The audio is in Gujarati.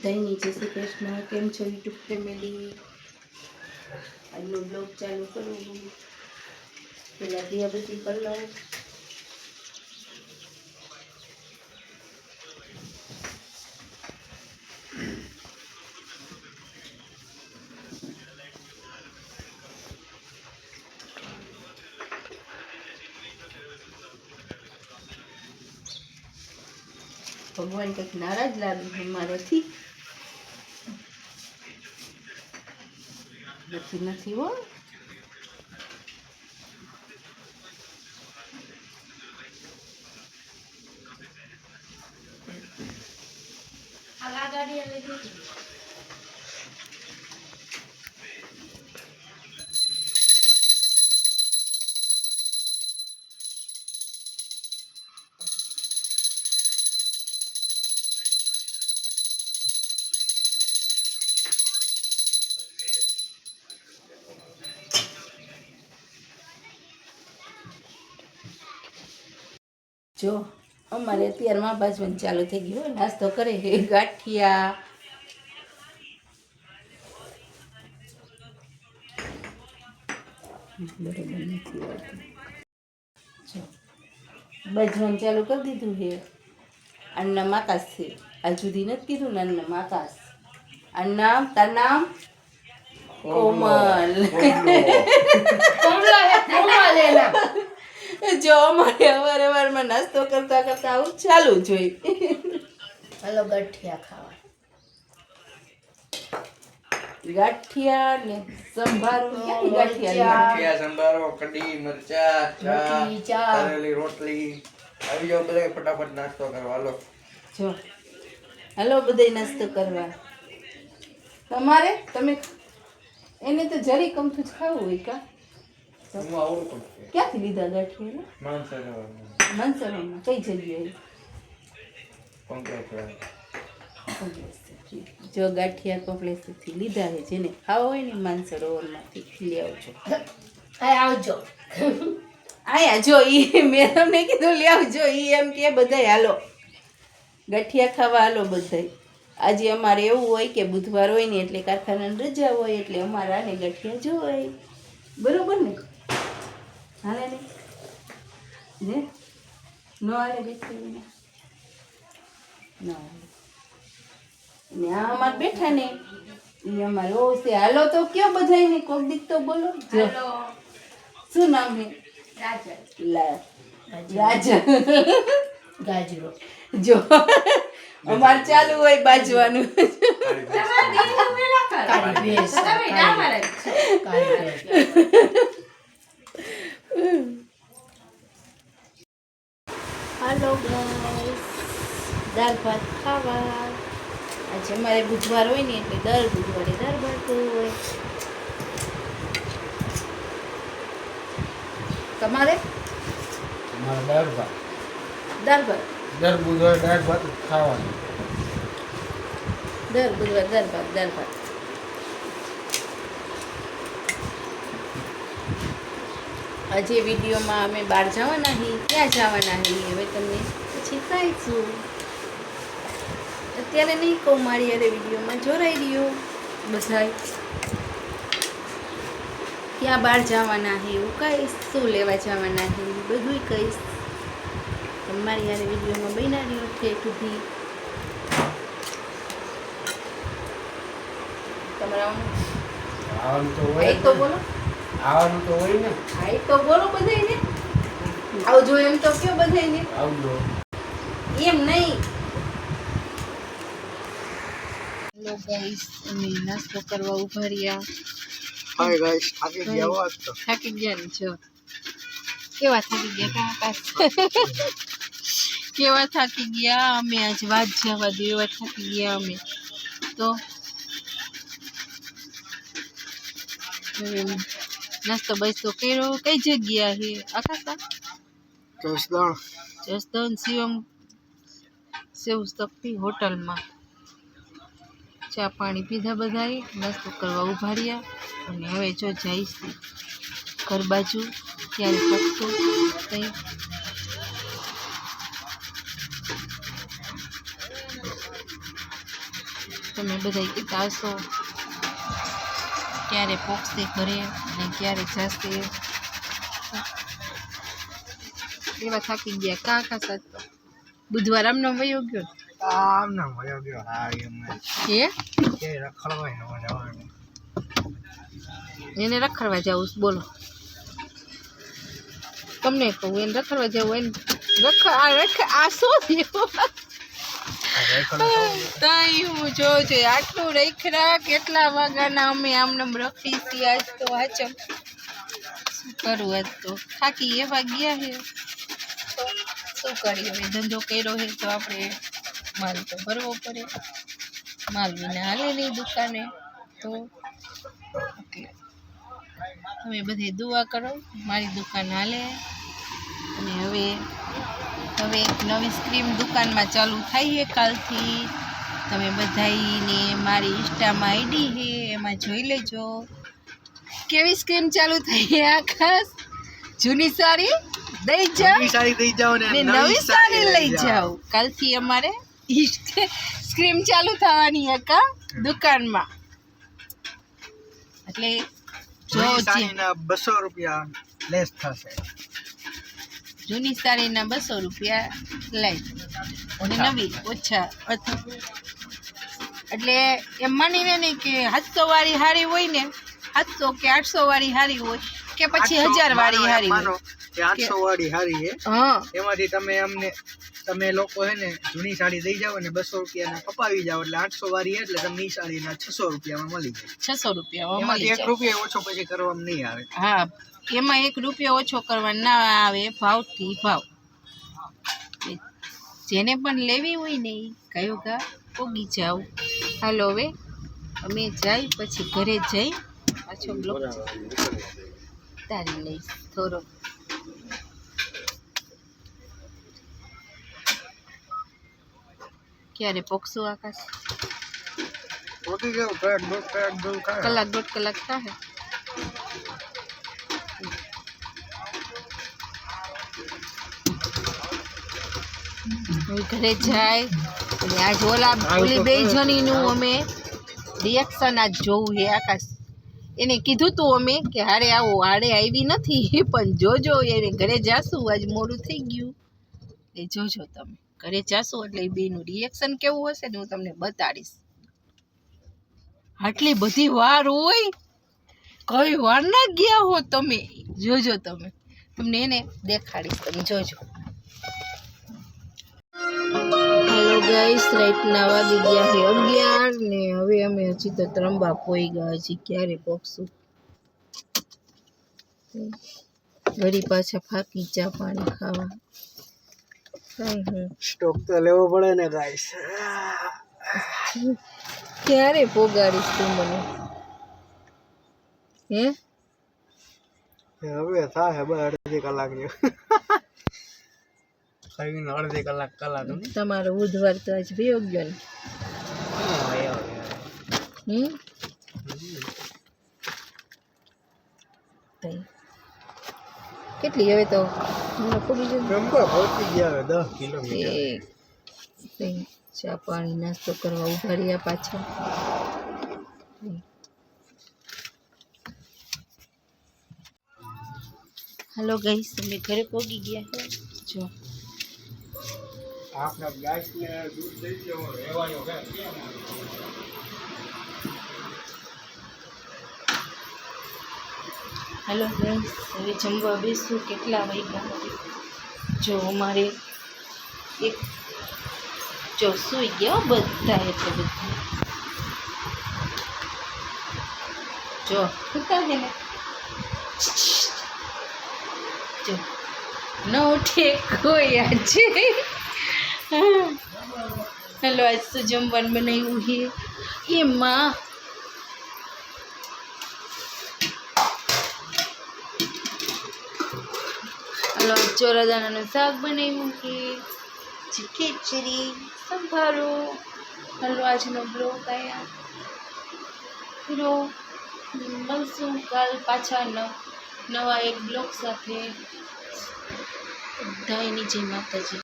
દૈની જય શ્રી કૃષ્ણ. કેમ છો યુટ્યુબ ફેમિલી? આજનો બ્લોગ ચાલુ કરું. પેલા દિયાબત્તી કરી લઉં. ભગવાન કંઈક નારાજ લાગે છે મારાથી. નથી હો. જો અમારે અત્યારમાં બાજવાનું ચાલુ થઈ ગયું. નાસ્તો કરે છે ગાંઠિયા. બરોબર નથી આવતું. જો બાજવાનું ચાલુ કરી દીધું છે. અન્ના માકાશ છે. આ જુદી નથી કીધું ને અન્ના માકાશ. આ નામ તાર નામ કોમલ. જો અમારે અવારનવારમાં નાસ્તો કરતા કરતા આવું ચાલુ જ હોય. હાલો ગાંઠિયા ખાવા. ગાંઠિયા ને સંભારો. ગાંઠિયા સંભારો, કઢી, મરચા, ચા, તળેલી રોટલી. આવી જાવ બધા ફટાફટ નાસ્તો કરવા. હાલો જો હાલો બધાય નાસ્તો કરવા. તમારે તમે એને તો જરી કમથું જ ખાવું હોય કા? હું આવું પણ ક્યાંથી લીધા ગાંઠિયા? માનસરોવરમાં. માનસરોવરમાં કઈ જગ્યાએ? કોમ્પ્લેક્સ. જો ગાંઠિયા કોમ્પ્લેક્સથી લીધા છે. જેને ખાવા હોય ને માનસરોવરમાંથી લઈ આવજો. આવજો આયા જો ઈ મેં તમને કીધું લઈ આવજો. ઈ એમ કે બધાય હાલો ગાંઠિયા ખાવા હાલો બધાય. આજે અમારે એવું હોય કે બુધવાર હોય ને એટલે કારખાનાની રજા હોય એટલે અમારે આને ગાંઠિયા જોવાય. બરોબર ને? હાલે ને જે નો હાલે બેસી ના ને આ અમારે બેઠા ને એ અમારે ઓ છે. હાલો તો કયો બધાય ને કોક દીક તો બોલો. જો શું નામ છે? રાજા ગાજરો. જો અમાર ચાલુ હોય બાજવાનું. હાલો ગાઈસ, દાળ ભાત ખાવા. આજે અમારે બુધવાર હોય ને એટલે દર બુધવારે દાળ ભાત હોય. તમારે દાળ ભાત દાળ ભાત દર બુધવારે દાળ ભાત ખાવાનું. દર બુધવાર દાળ ભાત. આજે વિડીયોમાં અમે બહાર જવાના છીએ. ક્યાં જવાના છીએ હવે તમને પછી કહીશું. અત્યારે નહીં કહું. મારી અરે વિડીયોમાં જોડાઈ રહ્યો બધાય. ક્યાં બહાર જવાના છે એવું કહીશ. શું લેવા જવાના છે બધુંય કહીશ. તમારી યારે વિડીયોમાં બન્યા રહ્યો ઠેઠ સુધી. તમારા આવવાનું તો એ તો બોલો. આવવાનું તો હોય ને. હા એ તો બોલો બધાયને. આવજો એમ તો કયો બધાયને. આવજો. એમ નહીં. હેલો ગાઈસ, અમે નાસ્તો કરવા ઉભા રહ્યા. હાય ગાઈસ, થાકી ગયા હો આજ તો. થાકી ગયા ને જો કેવા થાકી ગયા કાકા. કેવા થાકી ગયા અમે. આજ વાત જવા દો એવા થાકી ગયા અમે તો. નાસ્તો બાસ્તો કર્યો. કઈ જગ્યા છે આખા? જસદણ શિવમ સેવ શક્તિ હોટલમાં ચા પાણી પીધા બધાએ. નાસ્તો કરવા ઉભા રહ્યા અને હવે જો જઈશ ઘર બાજુ. ત્યારે શકતો કંઈ તમે બધા કહેતા હશો ક્યારે પોક્ષે ઘરે અને ક્યારે જશે, એવા થાકી ગયા કાકા સાથ. બુધવાર આમનો વયો ગયો એને રખડવા જવું બોલો. તમને કહું એને રખડવા જવું એને આ શું થયું હું જોજો આટલું રેખરા કેટલા વાગ્યાના અમે આમને રખડી છીએ. આજ તો હાચમ શું કરું, આજ તો થાકી એવા ગયા છે તો શું કરીએ. હવે ધંધો કર્યો છે તો આપણે માલ તો ભરવો પડે, માલ વિના હાલે નહીં દુકાને. તો એટલે તમે બધે દુઆ કરો મારી દુકાન હાલે. અને હવે એક નવી સ્ક્રીમ દુકાનમાં ચાલુ થાય છે કાલથી. તમે બધાને મારી ઇન્સ્ટામાં આઈડી છે એમાં જોઈ લેજો કેવી સ્ક્રીમ ચાલુ થઈ છે. આ ખાસ જૂની સાડી દઈ જાઓ ને નવી સાડી લઈ જાઓ. કાલથી અમારે સ્ક્રીમ ચાલુ થવાની છે કા દુકાનમાં. એટલે જો 200 રૂપિયા લેસ થશે. જૂની સાડીના 200 રૂપિયા લઈ અને નવી ઓછા. એટલે એમ માનીને નહીં કે 700 વાળી હારી હોય ને, 700 કે 800 વાળી હારી હોય કે પછી 1000 વાળી હારી હોય. 800 વાળી હારી છે. હા, એમાંથી તમે લોકો હે ને જૂની સાડી દઈ જાઓ ને 200 રૂપિયાના કપાવી જાઓ એટલે 800 વાળી એટલે તમને ઈ સાડીના 600 રૂપિયામાં મળી જાય. 600 રૂપિયામાં મળી જાય. 1 રૂપિયા ઓછો પછી કરવામાં નહીં આવે. હા, એમાં 1 રૂપિયા ઓછો કરવા ના આવે, ભાવથી ભાવ. જેને પણ લેવી હોય ને એ કયો કા પોગી જાવ. હાલો હવે અમે જાય પછી ઘરે જઈ પાછો બ્લોક તારી લઈશ થોડો. ક્યારે પોકશું આકાશ? કલાક 1.5 કલાક થાય. ઘરે જાય અને આજ ઓલી 2 જણીનું અમે રિએક્શન આજ જોવું છે. આકાશ એને કીધું તું અમે કે હારે આવો, હારે આવી નથી પણ જોજો એને ઘરે જાશું. આજ મોડું થઈ ગયું એ જોજો તમે ઘરે જાશો એટલે એ બેનું રિએક્શન કેવું હશે ને હું તમને બતાડીશ. આટલી બધી વાર હોય, કઈ વાર ના ગયા હો તમે, જોજો તમે, તમને એને દેખાડીશ, તમે જોજો. હેલો ગાઈસ, રાઈટના વાગી ગયા છે 11 ને હવે અમે હજી તો ત્રંબા પોઈ ગયા. હજી ક્યારે પહોંચશું? વળી પાછા ફાકી ચા પાણી ખાવા. સ્ટોક તો લેવો પડે ને ગાઈસ. ક્યારે પોગાડીશ તું મને? હવે થાય અડધી કલાક જેવું. અડધી કલાક તમારો બુધવાર તો આજ ભયો ગયો ને. કેટલી હવે તો પહોંચી ગયા 10 કિલોમીટર. ચા પાણી નાસ્તો કરવા ઉભા રહ્યા પાછા. હાલો ગાઈસ, અમે ઘરે પહોંચી ગયા છે. જો આપના ગાઈસ ને દૂધ દઈ દેવો રહેવાનો છે. હેલો ફ્રેન્ડ્સ, હવે જમવા બેસું. કેટલા વાગ્યા? જો અમારે જો સૂઈ ગયા બધા, એટલે બધા જો સુતા છે ને. જો ન ઉઠે કોઈ આજે. હેલો, આજ તો જમવાનું બનાવ્યું છે એમાં ચોરાદાણાનું શાક બનાવ્યું છે, ખીચડી, સંભારો. હલો, આજનો બ્લોગ આયા પૂરો. મળશું કાલ પાછા નવા એક બ્લોગ સાથે. બધાયની જય માતાજી.